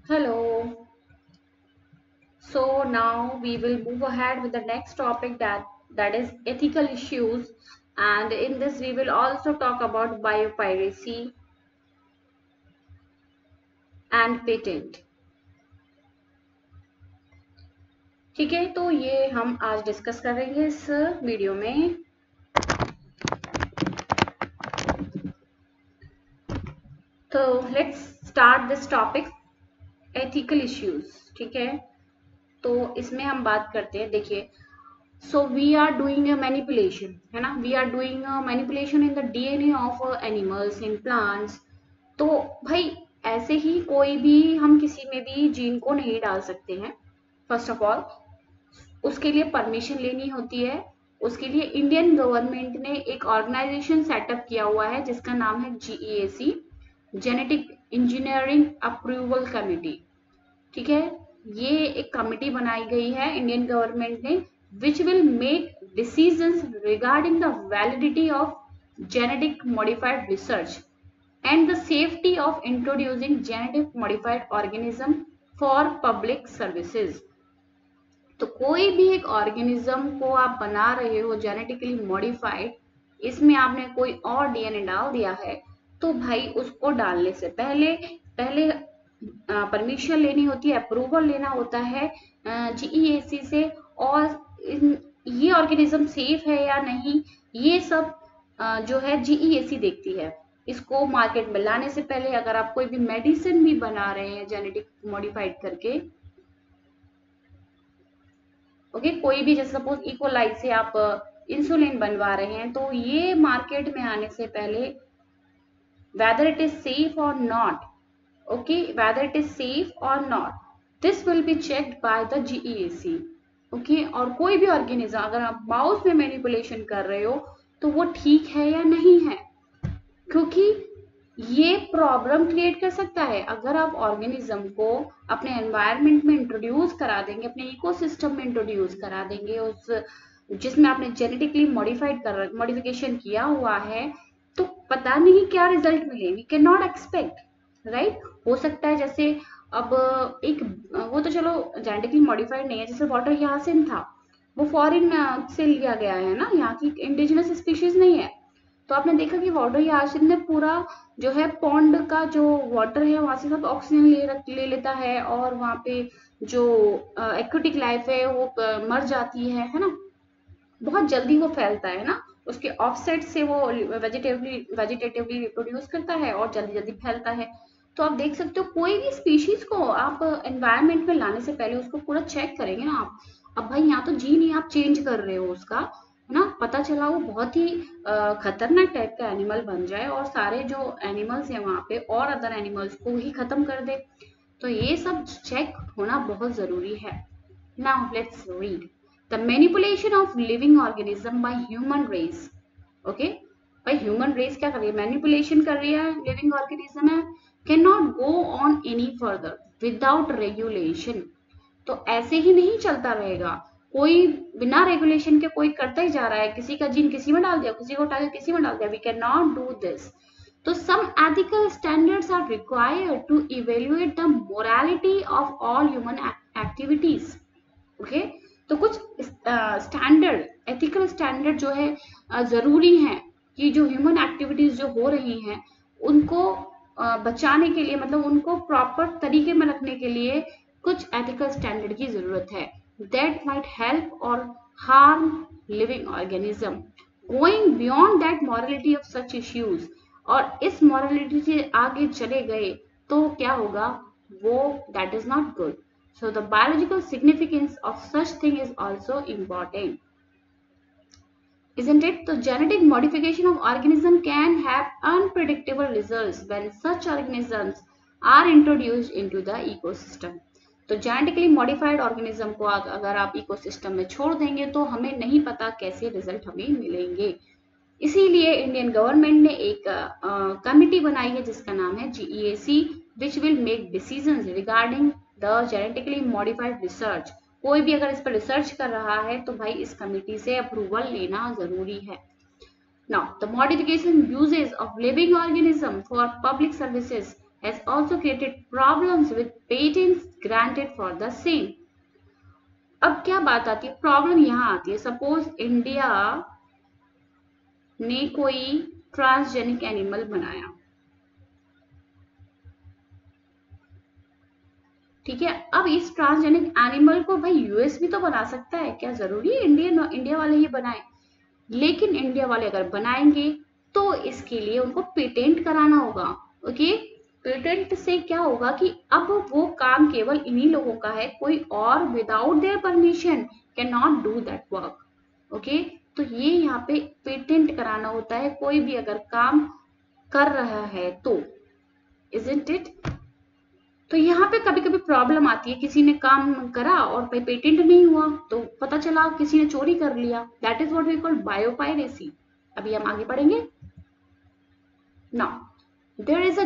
Hello. So now we will move ahead with the next topic that is ethical issues, and in this we will also talk about biopiracy and patent. ठीक है, तो ये हम आज discuss करेंगे इस video में। तो let's start this topic, ethical issues. ठीक है, तो इसमें हम बात करते हैं। देखिए, so we are doing a manipulation, है ना, we are doing a manipulation in the DNA of animals, in plants। तो भाई ऐसे ही कोई भी हम किसी में भी जीन को नहीं डाल सकते हैं। फर्स्ट ऑफ ऑल उसके लिए परमिशन लेनी होती है। उसके लिए इंडियन गवर्नमेंट ने एक ऑर्गेनाइजेशन सेटअप किया हुआ है जिसका नाम है GEAC, genetic engineering approval committee. ठीक है, ये एक कमेटी बनाई गई है इंडियन गवर्नमेंट ने, which will make decisions regarding the validity of genetic modified research and the safety of introducing genetic modified organism for public services। तो कोई भी एक ऑर्गेनिज्म को आप बना रहे हो जेनेटिकली मॉडिफाइड, इसमें आपने कोई और डीएनए डाल दिया है, तो भाई उसको डालने से पहले पहले परमिशन लेनी होती है, अप्रूवल लेना होता है GEAC से। और ये ऑर्गेनिज्म सेफ है या नहीं, ये सब जो है GEAC देखती है। इसको मार्केट में लाने से पहले अगर आप कोई भी मेडिसिन भी बना रहे हैं जेनेटिक मॉडिफाइड करके, ओके, कोई भी जैसे सपोज इकोलाई से आप इंसुलिन बनवा रहे हैं, तो ये मार्केट में आने से पहले whether it is safe or not, okay, whether it is safe or not, this will be checked by the GEAC। Okay, और कोई भी ऑर्गेनिज्म अगर आप माउस में मैनिपुलेशन कर रहे हो तो वो ठीक है या नहीं है, क्योंकि ये प्रॉब्लम क्रिएट कर सकता है। अगर आप ऑर्गेनिज्म को अपने एनवायरनमेंट में इंट्रोड्यूस करा देंगे, अपने इकोसिस्टम में इंट्रोड्यूस करा देंगे, उस जिसमें आपने जेनेटिकली मॉडिफिकेशन किया हुआ है, तो पता नहीं क्या रिजल्ट मिले, we can not expect, right. हो सकता है जैसे अब एक वो तो चलो जेनेटिकली मॉडिफाइड नहीं है, जैसे वाटर यासिन था, वो फॉरेन से लिया गया है ना, यहाँ की इंडिजिनस स्पीशीज नहीं है। तो आपने देखा कि वाटर यासिन ने पूरा जो है पॉन्ड का जो वाटर है वहां से सब ऑक्सीजन ले लेता है, और वहां पे जो एक्वेटिक लाइफ है वो मर जाती है ना। बहुत जल्दी वो फैलता है ना, उसके ऑफसेट से वो वेजिटेटिवली रिप्रोड्यूस करता है और जल्दी जल्दी फैलता है। तो आप देख सकते हो कोई भी स्पीशीज को आप एनवायरनमेंट में लाने से पहले उसको पूरा चेक करेंगे ना आप। अब भाई यहाँ तो जीन ही आप चेंज कर रहे हो उसका, है ना, पता चला वो बहुत ही खतरनाक टाइप का एनिमल बन जाए और सारे जो एनिमल्स हैं वहां पे और अदर एनिमल्स को ही खत्म कर दे, तो ये सब चेक होना बहुत जरूरी है। Now let's read the manipulation of living organism by human race. Okay, भाई ह्यूमन रेस क्या कर रही है, मैनिपुलेशन कर रही है लिविंग ऑर्गेनिज्म है, can not go on any further without regulation. तो ऐसे ही नहीं चलता रहेगा, कोई बिना रेगुलेशन के कोई करता ही जा रहा है, किसी का जीन किसी में डाल दिया, किसी को उठा के किसी में डाल दिया, we can not do this. तो some ethical standards are required to evaluate the morality of all human activities। Okay, तो कुछ स्टैंडर्ड, एथिकल स्टैंडर्ड जो है जरूरी है कि जो ह्यूमन एक्टिविटीज जो हो रही हैं उनको बचाने के लिए, मतलब उनको प्रॉपर तरीके में रखने के लिए कुछ एथिकल स्टैंडर्ड की जरूरत है, दैट माइट हेल्प और harm living organism. Going beyond that morality of such issues, और इस मॉरलिटी से आगे चले गए तो क्या होगा, वो that is not good. So the biological significance of such thing is also important, isn't it? The genetic modification of organism can have unpredictable results when such organisms are introduced into the ecosystem। तो genetically modified organism को अगर आप ecosystem में छोड़ देंगे तो हमें नहीं पता कैसे रिजल्ट हमें मिलेंगे। इसीलिए इंडियन गवर्नमेंट ने एक कमिटी बनाई है जिसका नाम है GEAC, which will make decisions regarding the genetically modified research. कोई भी अगर इस पर रिसर्च कर रहा है तो भाई इस कमिटी से अप्रूवल लेना जरूरी है। Now, the modification uses of living organism for public services has also created problems with patents granted for the same. अब क्या बात आती है, प्रॉब्लम यहाँ आती है, सपोज इंडिया ने कोई ट्रांसजेनिक एनिमल बनाया, ठीक है। अब इस ट्रांसजेनिक एनिमल को भाई यूएस भी तो बना सकता है, क्या जरूरी है इंडिया वाले ही बनाए? लेकिन इंडिया वाले अगर बनाएंगे तो इसके लिए उनको पेटेंट कराना होगा। ओके, पेटेंट से क्या होगा कि अब वो काम केवल इन्हीं लोगों का है, कोई और without their permission can not do that work. Okay, तो ये यहाँ पे पेटेंट कराना होता है कोई भी अगर काम कर रहा है तो, इजंट इट? तो यहाँ पे कभी कभी प्रॉब्लम आती है, किसी ने काम करा और पेटेंट नहीं हुआ तो पता चला किसी ने चोरी कर लिया, that is what we call biopiracy. अभी हम आगे पढ़ेंगे। Now there is a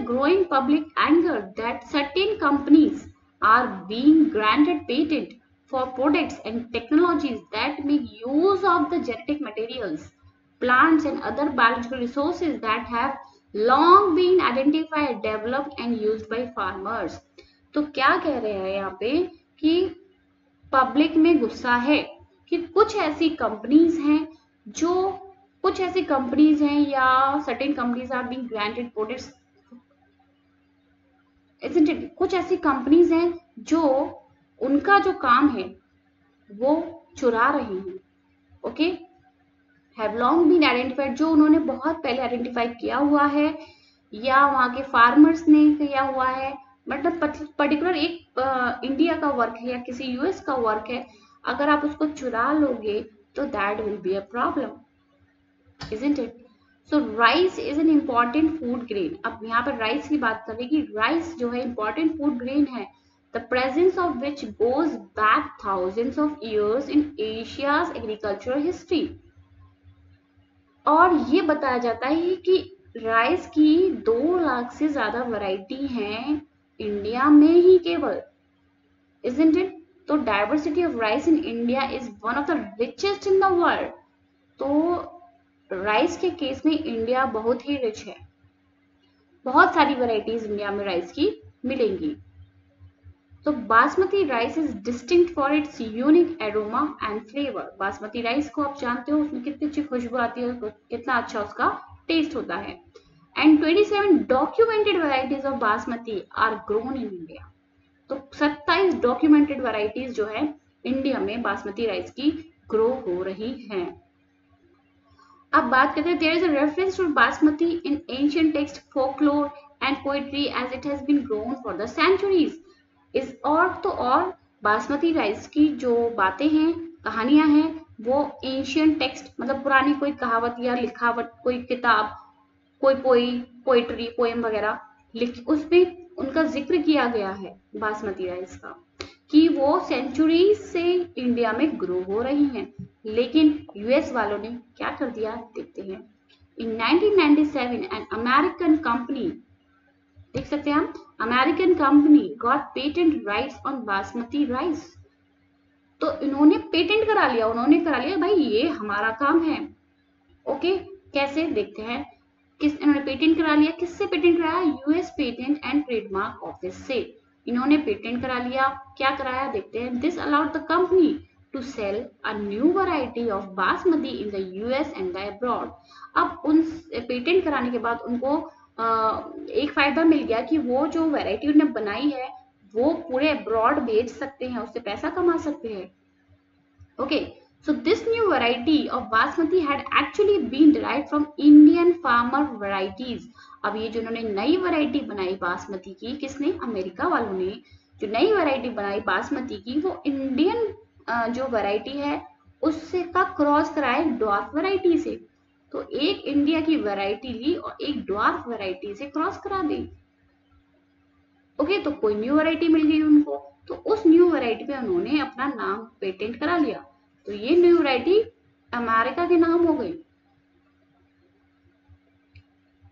growing public anger that certain companies are being granted patent for products and technologies that make use of the genetic materials, plants and other biological resources that have long been identified, developed and used by farmers. तो क्या कह रहे हैं यहाँ पे कि public में गुस्सा है कि कुछ ऐसी कंपनीज हैं या certain companies are being granted products, कुछ ऐसी कंपनीज हैं जो उनका जो काम है वो चुरा रही हैं। Okay, have long been identified, जो उन्होंने बहुत पहले आइडेंटिफाई किया हुआ है या वहां के फार्मर्स ने किया हुआ है, मतलब पर्टिकुलर एक इंडिया का वर्क है या किसी यूएस का वर्क है, अगर आप उसको चुरा लोगे तो that will be a problem, isn't it? So rice is an important food grain. अब यहाँ पर राइस की बात करें कि राइस जो है इम्पॉर्टेंट फूड ग्रेन है, the presence of which goes back thousands of years in Asia's agricultural history. और ये बताया जाता है कि राइस की 2 लाख से ज्यादा वैरायटी हैं इंडिया में ही केवल, isn't it? तो diversity of rice in India is one of the richest in the world. तो राइस के केस में इंडिया बहुत ही रिच है, बहुत सारी वैरायटीज इंडिया में राइस की मिलेंगी। तो basmati rice is distinct for its unique aroma and flavour. Basmati rice को आप जानते हो उसमें कितनी अच्छी खुशबू आती है, कितना अच्छा उसका टेस्ट होता है। And 27 documented varieties of basmati are grown in India. तो 27 डॉक्यूमेंटेड वैरायटीज जो है इंडिया में बासमती राइस की ग्रो हो रही हैं। अब बात करते हैं, there is a reference to basmati in ancient text, folklore and poetry as it has been grown for the centuries. इस और बासमती राइस की जो बातें हैं, कहानियां हैं, वो एंशिएंट टेक्स्ट मतलब पुरानी कोई कहावत या लिखावट, कोई किताब, कोई पोएट्री, पोएम वगैरह लिख, उसमें उनका जिक्र किया गया है बासमती राइस का कि वो सेंचुरीज से इंडिया में ग्रो हो रही हैं। लेकिन यूएस वालों ने क्या कर दिया, देखते हैं। इन 1997 एन अमेरिकन कंपनी, देख सकते हैं हम, American company got patent rights on basmati rice. तो इन्होंने पेटेंट करा लिया, उन्होंने करा लिया भाई ये हमारा काम है। ओके, कैसे देखते हैं, इन्होंने पेटेंट करा लिया, किससे पेटेंट कराया? US patent and trademark office से इन्होंने पेटेंट करा लिया। क्या कराया देखते हैं। This allowed the company to sell a new variety of basmati in the US and abroad. अब उन पेटेंट कराने के बाद उनको एक फायदा मिल गया कि वो जो वैरायटी उन्होंने बनाई है वो पूरे अब्रॉड बेच सकते हैं, उससे पैसा कमा सकते हैं। Okay, so this new variety of basmati had actually been derived from Indian farmer varieties। अब ये जो उन्होंने नई वैरायटी बनाई बासमती की, किसने? अमेरिका वालों ने जो नई वैरायटी बनाई बासमती की, वो इंडियन जो वैरायटी है उससे का क्रॉस कराया ड्वार्फ वैरायटी से। तो एक इंडिया की वैरायटी ली और एक ड्वार्फ वैरायटी से क्रॉस करा दी। ओके, तो कोई न्यू वैरायटी मिल गई उनको, तो उस न्यू वैरायटी पे उन्होंने अपना नाम पेटेंट करा लिया। तो ये न्यू वैरायटी अमेरिका के नाम हो गई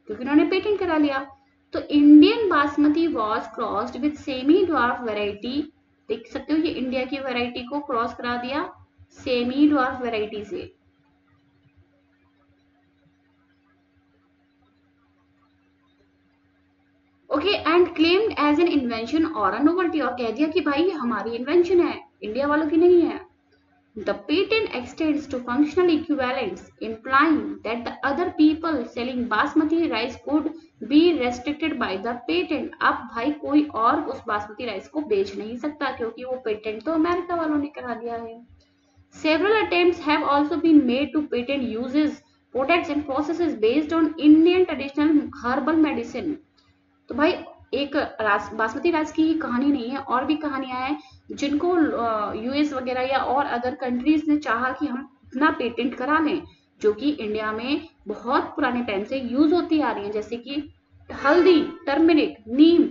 क्योंकि उन्होंने पेटेंट करा लिया। तो Indian basmati was crossed with semi dwarf variety. देख सकते हो ये इंडिया की वैरायटी को क्रॉस करा दिया सेमी ड्वार्फ वैरायटी से। Okay, and claimed as an invention और अ नोवेल्टी, और कह दिया कि भाई ये हमारी इन्वेंशन है, इंडिया वालों की नहीं है। The patent extends to functional equivalents, implying that the other people selling basmati rice could be restricted by the patent. अब भाई कोई और उस बासमती राइस को बेच नहीं सकता क्योंकि वो पेटेंट तो अमेरिका वालों ने करा दिया है। Several attempts have also been made to patent uses, products and processes based on Indian traditional herbal medicine. तो भाई एक बासमती राइस की ही कहानी नहीं है, और भी कहानियां हैं जिनको यूएस वगैरह या और अदर कंट्रीज ने चाहा कि हम अपना पेटेंट करा लें, जो कि इंडिया में बहुत पुराने टाइम से यूज होती आ रही है, जैसे कि हल्दी, टर्मरिक, नीम,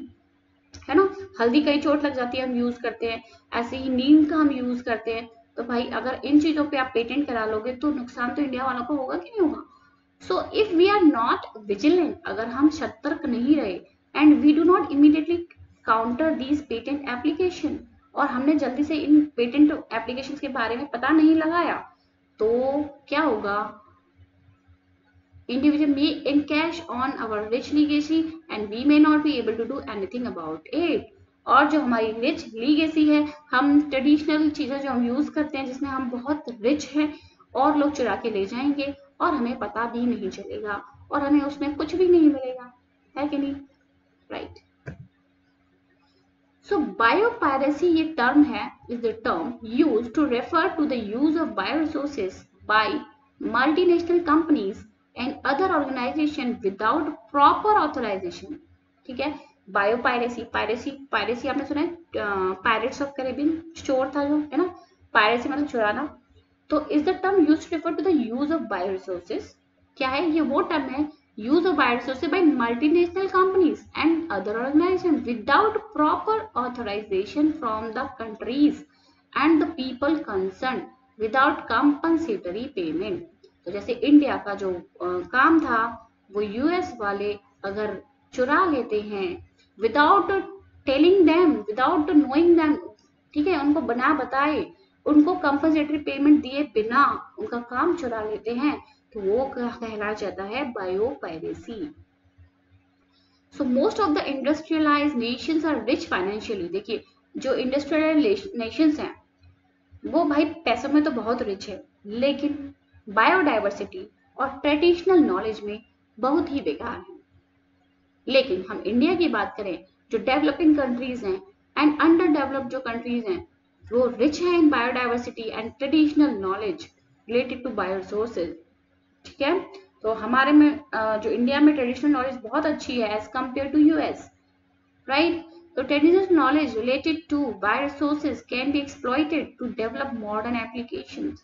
है ना, हल्दी कहीं चोट लग जाती है हम यूज करते हैं, ऐसे ही नीम का हम यूज करते हैं। तो भाई अगर इन चीजों पे आप पेटेंट करा लोगे तो नुकसान तो इंडिया वालों को होगा कि नहीं होगा। So if we are not vigilant, अगर हम सतर्क नहीं रहे, and we do not immediately counter these patent application, और हमने जल्दी से इन पेटेंट एप्लीकेशन के बारे में पता नहीं लगाया, तो क्या होगा, individual may encash on our rich legacy and we may not be able to do anything about it। और जो हमारी रिच लीगेसी है, हम ट्रेडिशनल चीजें जो हम यूज करते हैं जिसमें हम बहुत रिच हैं, और लोग चुरा के ले जाएंगे और हमें पता भी नहीं चलेगा और हमें उसमें कुछ भी नहीं मिलेगा, है कि नहीं, राइट। सो बायोपायरेसी ये टर्म है, is the term use to refer to the use of bioresources by multinational companies and other organization without proper authorization। ठीक है, बायोपायरेसी, पायरेसी आपने सुना है, पायरेट्स ऑफ कैरेबियन चोर था जो, है ना, पायरेसी मतलब चुराना। तो is the term use to refer to the use of bioresources, क्या है ये वो टर्म है, use of bioresources by multinational companies and other organizations without proper authorization from the countries and the people concerned without compensatory payment। तो जैसे India का जो काम था, वो यूएस वाले अगर चुरा लेते हैं without telling them, without knowing them, ठीक है, उनको बना बताए, उनको कंपनसेटरी पेमेंट दिए बिना उनका काम चुरा लेते हैं, तो वो कहलाया जाता है biopiracy. So most of the industrialised nations are rich financially. देखिए जो इंडस्ट्रियलाइज्ड नेशंस हैं वो भाई पैसों में तो बहुत रिच है, लेकिन बायोडाइवर्सिटी और ट्रेडिशनल नॉलेज में बहुत ही बेकार है। लेकिन हम इंडिया की बात करें, जो डेवलपिंग कंट्रीज हैं एंड अंडर डेवलप्ड जो कंट्रीज हैं, वो रिच है in biodiversity and traditional knowledge related to bioresources. ठीक है, तो हमारे में जो इंडिया में ट्रेडिशनल नॉलेज बहुत अच्छी है as compare to US, right. So traditional knowledge related to bioresources can be exploited to develop modern applications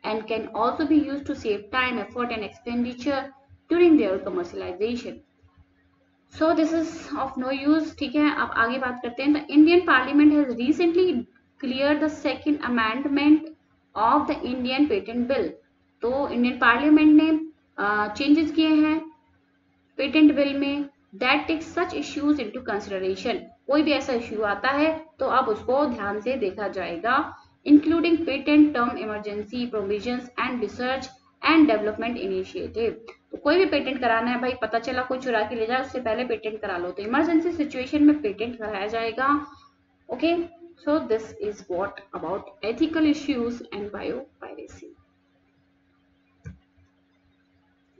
and can also be used to save time, effort and expenditure during their commercialization. So this is of no use। ठीक है, अब आगे बात करते हैं। The Indian Parliament has recently cleared the second amendment of the Indian Patent Bill। तो Indian parliament ने changes किए हैं पेटेंट बिल में, that takes such issues into consideration. कोई भी ऐसा इश्यू आता है तो अब उसको ध्यान से देखा जाएगा, including patent term emergency provisions and research and development initiative. तो कोई भी पेटेंट कराना है भाई, पता चला कोई चुरा के ले जाए, उससे पहले पेटेंट करा लो, तो इमरजेंसी सिचुएशन में पेटेंट कराया जाएगा। Okay, so this is what about ethical issues and biopiracy.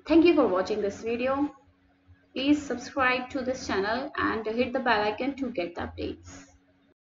Thank you for watching this video. Please subscribe to this channel and hit the bell icon to get the updates.